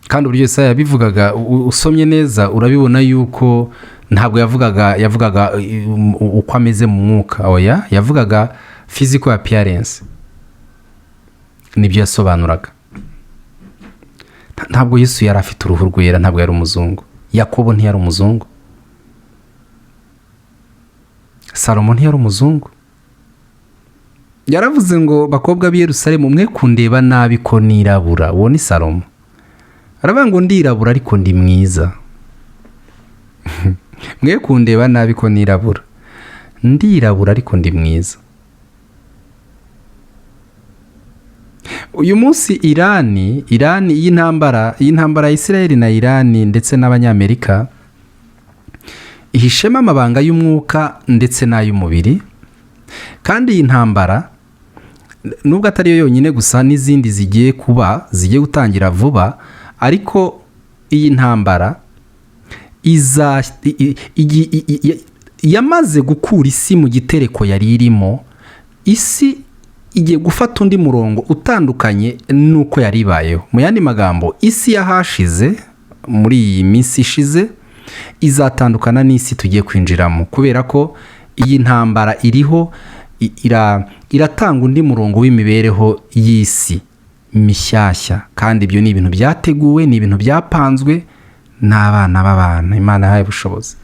kandi uburyo Yesaya yabivugaga usomye neza urabibona yuko ntabwo yavugaga uko ameze mu mwuka. Oya, yavugaga physical appearance, nibyo yasobanuraga. Ntabwo Yesu yari afite uruhu rwera, ntabwo yari umuzungu. Yakobo ntiyari umuzungu, Salomo ntiyari umuzungu. Yaravuze ngo bakobwa b'i Yerusalemu mwe kundeba nabi ko nirabura. Uwo ni Salomo. Aravuga ngo ndirabura ariko ndi mwiza. Mwe kundeba nabi ko nirabura, ndirabura ariko ndi mwiza. Uyu munsi Irani y'intambara ya Isirayeli na Irani ndetse n'Abanyamerika ihishema amabanga y'umwuka ndetse n'ay'umubiri. Kandi iyi ntambara nubwo atari yo yonyine gusa, n'izindi zigiye gutangira vuba, ariko iyi ntambara yamaze gukura isi mu gitereko yari irimo. Isi igiye gufata undi murongo utandukanye nuko yari ibayeho. Mu yandi magambo, isi yahashize muri iyi minsi ishize izatandukana n'isi tugiye kwinjiramo, kubera ko iyi ntambara iriho iratanga undi murongo w'imibereho y'isi mishyashya. Kandi ibyo ni ibintu byateguwe, ni ibintu byapanzwe n'abana b'abantu Imana yahaye ubushobozi.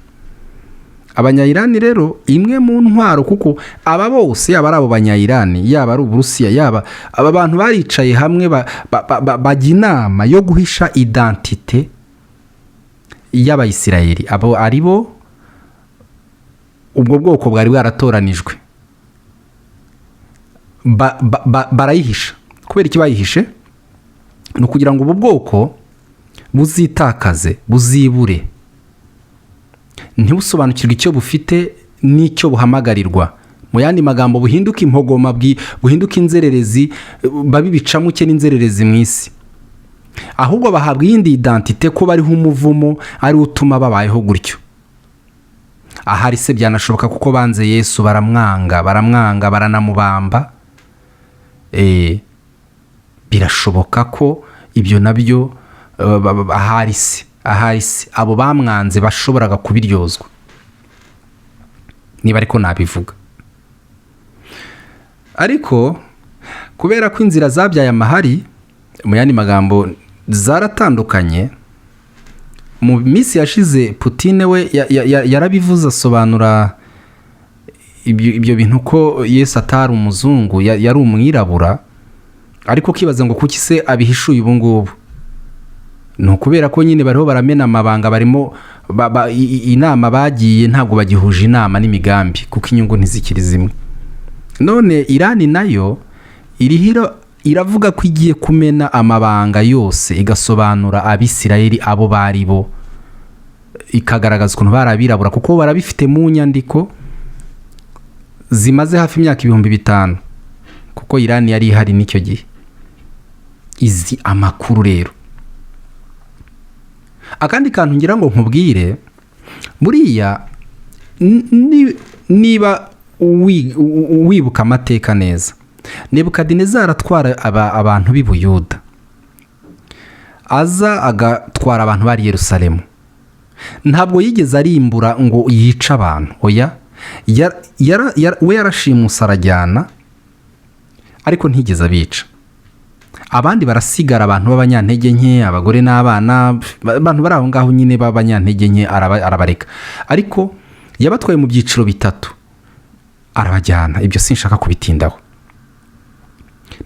Abanyayirani rero imwe mu ntwaro, kuko aba bose, yaba ari abo Banyayirani, yaba ari Uburusiya, yaba aba bantu baricaye hamwe bajya inama yo guhisha identite y'Abayisirayeli. Abo ari bo ubwo bwoko bwari bwaratoranijwe barayihisha. Kubera iki bayihishe? Ni ukugira ngo ubu bwoko buzitakaze, buzibure, ntibusobanukirwe icyo bufite n'icyo buhamagarirwa. Mu yandi magambo, buhinduke impogoma, buhinduke inzererezi, babe ibicamuke n'inzererezi mu isi. Ahubwo bahabwa iyindi identite ko bariho umuvumo ari utuma babayeho gutyo. Ahari se byanashoboka kuko banze Yesu, baramwanga, baranamubamba. Birashoboka ko ibyo nabyo ahari se abo bamwanze bashoboraga kubiryozwa, niba ariko nabivuga. Ariko kubera ko inzira zabyaye amahari, mu yandi magambo zaratandukanye, mu minsi yashize Putin we yarabivuze, asobanura ibyo bintu ko Yesu atari umuzungu, yari umwirabura. Ariko kibaza ngo kuki se abihishuye ubu ngubu? Ni ukubera ko nyine bariho baramena amabanga, barimo inama bagiye ntabwo bagihuje inama n'imigambi, kuko inyungu ntizikiri zimwe. None Irani nayo iravuga ko igiye kumena amabanga yose, igasobanura Abisirayeli abo bari bo, ikagaragaza ukuntu barabirabura, kuko barabifite mu nyandiko zimaze hafi imyaka 5,000, kuko Irani yari ihari n'icyo gihe. Izi amakuru rero. Akandi kantu ngira ngo nkubwire, buriya niba wibuka amateka neza, Nebukadinezari atwara abantu b'i Buyuda, aza agatwara abantu bari Yerusalemu. Ntabwo yigeze arimbura ngo yice abantu, oya, we yarashimusa arajyana, ariko ntigeze abica. Abandi barasigara, abantu b'abanyantege nke, abagore n'abana, abantu bari aho ngaho nyine b'abanyantege nke arabareka. Ariko yabatwaye mu byiciro bitatu, arabajyana. Ibyo sinshaka kubitindaho.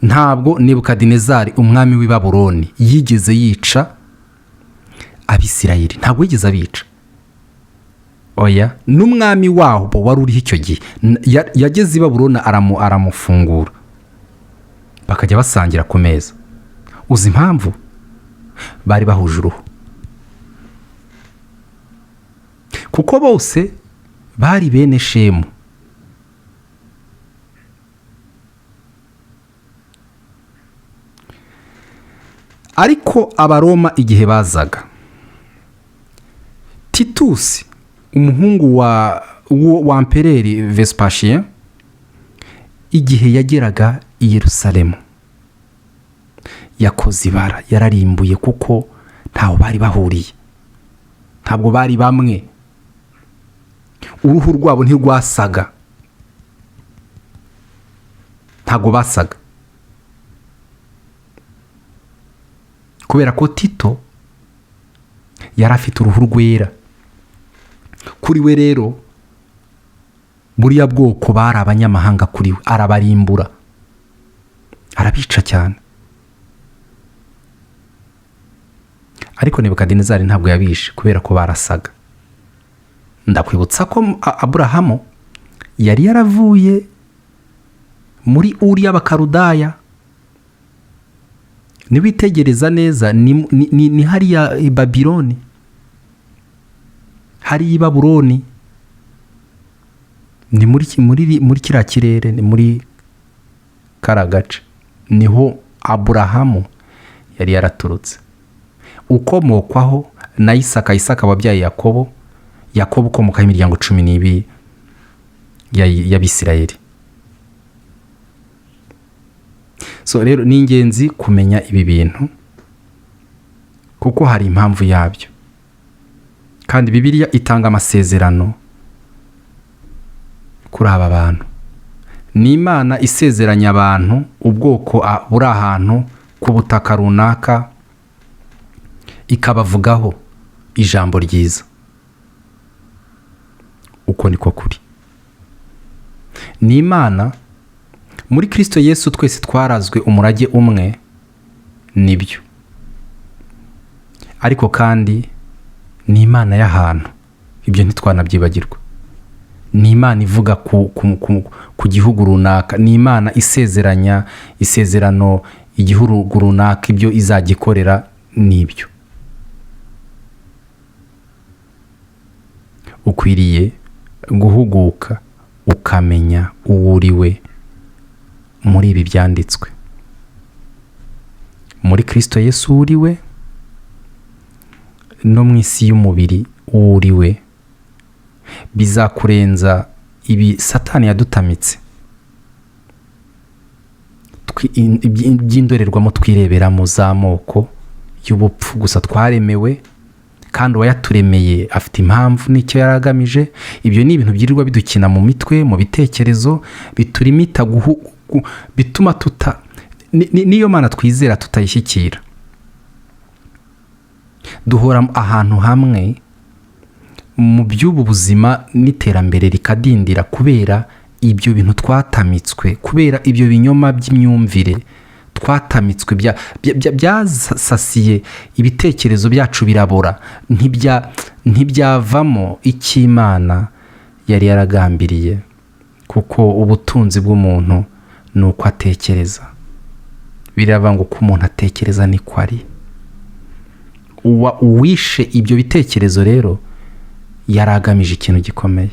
Ntabwo Nebukadinezari umwami w'i Babuloni yigeze yica Abisirayeli, ntabwo yigeze abica, oya. N'umwami wabo wari uriho icyo gihe yageze i Babuloni, aramufungura, bakajya basangira ku meza. Uzi impamvu? Bari bahuje uruhu, kuko bose bari bene Shemu. Ariko Abaroma igihe bazaga, Titusi umuhungu wa Empereri Vespasien, igihe yageraga i Yerusalemu, yakoze ibara, yararimbuye, kuko ntaho bari bahuriye, ntabwo bari bamwe, uruhu rwabo ntirwasaga, ntabwo basaga. Kubera ko Tito yari afite uruhu rwera, kuri we rero buriya bwoko bari abanyamahanga, kuri we arabarimbura, arabica cyane. Ariko Nebukadinezari ntabwo yabishe, kubera ko barasaga. Ndakwibutsa ko Aburahamu yari yaravuye muri Uri y'Abakarudaya. Niwitegereza neza, ni hariya i Babiloni, hari i Babuloni, ni muri kiriya kirere, ni muri kara gace, niho Aburahamu yari yaraturutse, ukomokwaho na Isaka. Isaka wabyaye Yakobo, Yakobo ukomokaho imiryango 12 y'Abisirayeli. So rero ni ingenzi kumenya ibi bintu, kuko hari impamvu yabyo, kandi Bibiliya itanga amasezerano kuri aba bantu. Ni Imana isezeranya abantu ubwoko buri ahantu ku butaka runaka, ikabavugaho ijambo ryiza. Uko niko kuri. Ni Imana, muri Kristo Yesu twese twarazwe umurage umwe, nibyo. Ariko kandi ni Imana y'ahantu, ibyo ntitwanabyibagirwa. ni imana ivuga ku gihugu runaka, ni imana isezeranya isezerano igihugu runaka ibyo izagikorera. n'ibyo ukwiriye guhuguka ukamenya uwo uriwe muri ibi byanditswe. Muri Kristo Yesu uriwe no mu isi y'umubiri uriwe, bizakurenza ibi Satani yadutamitse by'indorerwamo twireberamo z'amoko y'ubupfu gusa twaremewe, kandi uwayaturemeye afite impamvu n'icyo yaragamije. Ibyo ni ibintu byirirwa bidukina mu mitwe, mu bitekerezo, biturimita bituma niyo mana twizera tutayishyikira. Duhora ahantu hamwe mu by'ubu buzima n'iterambere rikadindira kubera ibyo bintu twatamitswe, kubera ibyo binyoma by'imyumvire twatamitswe byasasiye ibitekerezo byacu, birabora, ntibyavamo icyo Imana yari yaragambiriye. Kuko ubutunzi bw'umuntu ni uko atekereza. Biravuga ngo uko umuntu atekereza niko ari. Uwishe ibyo bitekerezo rero yari agamije ikintu gikomeye.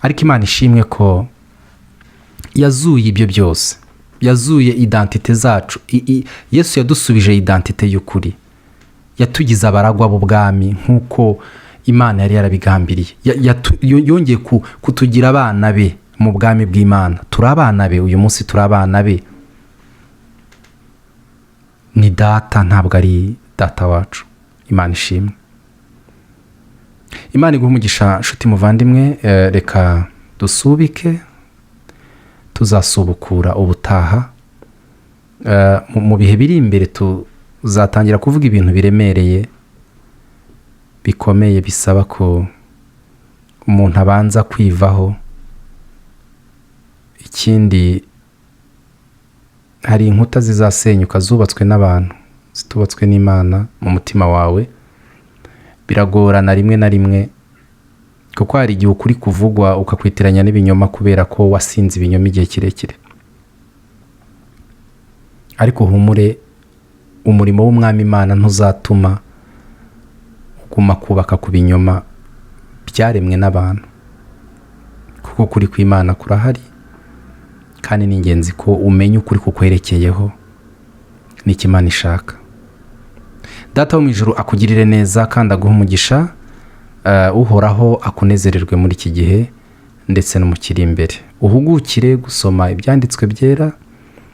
Ariko Imana ishimwe ko yazuye ibyo byose, yazuye identite zacu. Yesu yadusubije identite y'ukuri, yatugize abaragwa b'ubwami nk'uko Imana yari yarabigambiriye. Yongeye kutugira abana be mu bwami bw'Imana. Turi abana be, uyu munsi turi abana be. Ni data, ntabwo ari data wacu. Imana ishimwe. Imana iguha umugisha nshuti muvandimwe. Reka dusubike, tuzasubukura ubutaha. Mu bihe biri imbere tuzatangira kuvuga ibintu biremereye bikomeye, bisaba ko umuntu abanza kwivaho. Ikindi, hari inkuta zizasenyuka zubatswe n'abantu, zitubatswe n'Imana mu mutima wawe. Biragorana rimwe na rimwe, kuko hari igihe ukuri kuvugwa ukakwitiranya n'ibinyoma kubera ko wasinze ibinyoma igihe kirekire. Ariko humure, umurimo w'Umwami Imana ntuzatuma uguma kubaka ku binyoma byaremwe n'abantu, kuko kuri kw'Imana kurahari, kandi ni ingenzi ko umenya ukuri kukwerekeyeho n'icyo Imana ishaka. Data wo mu ijuru akugirire neza kandi aguhe umugisha. Uhoraho akunezererwe muri iki gihe ndetse no mu kiri imbere. Uhugukire gusoma ibyanditswe byera,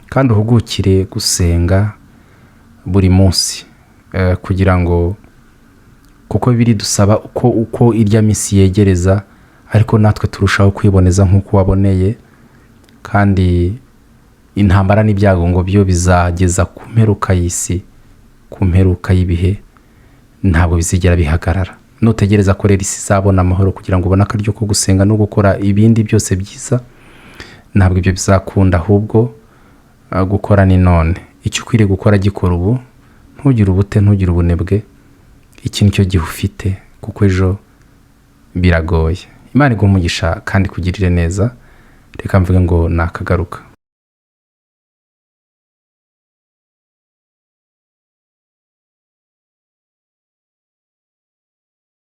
kandi uhugukire gusenga buri munsi, kugira ngo, kuko biri dusaba uko irya minsi yegereza, ariko natwe turushaho kwiboneza nk'uko waboneye. Kandi intambara n'ibyago ngo byo bizageza ku mperuka y'isi, ku mperuka y'ibihe, ntabwo bizigera bihagarara. Nutegereza ko rero isi izabona amahoro kugira ngo ubone akaryo ko gusenga no gukora ibindi byose byiza, ntabwo ibyo bizakunda. Ahubwo gukora ni none. Icyo ukwiriye gukora gikora ubu, ntugire ubute, ntugire ubunebwe. Iki nicyo gihe ufite, kuko ejo biragoye. Imana iguhe umugisha kandi kugirire neza. Reka mvuge ngo nakagaruka.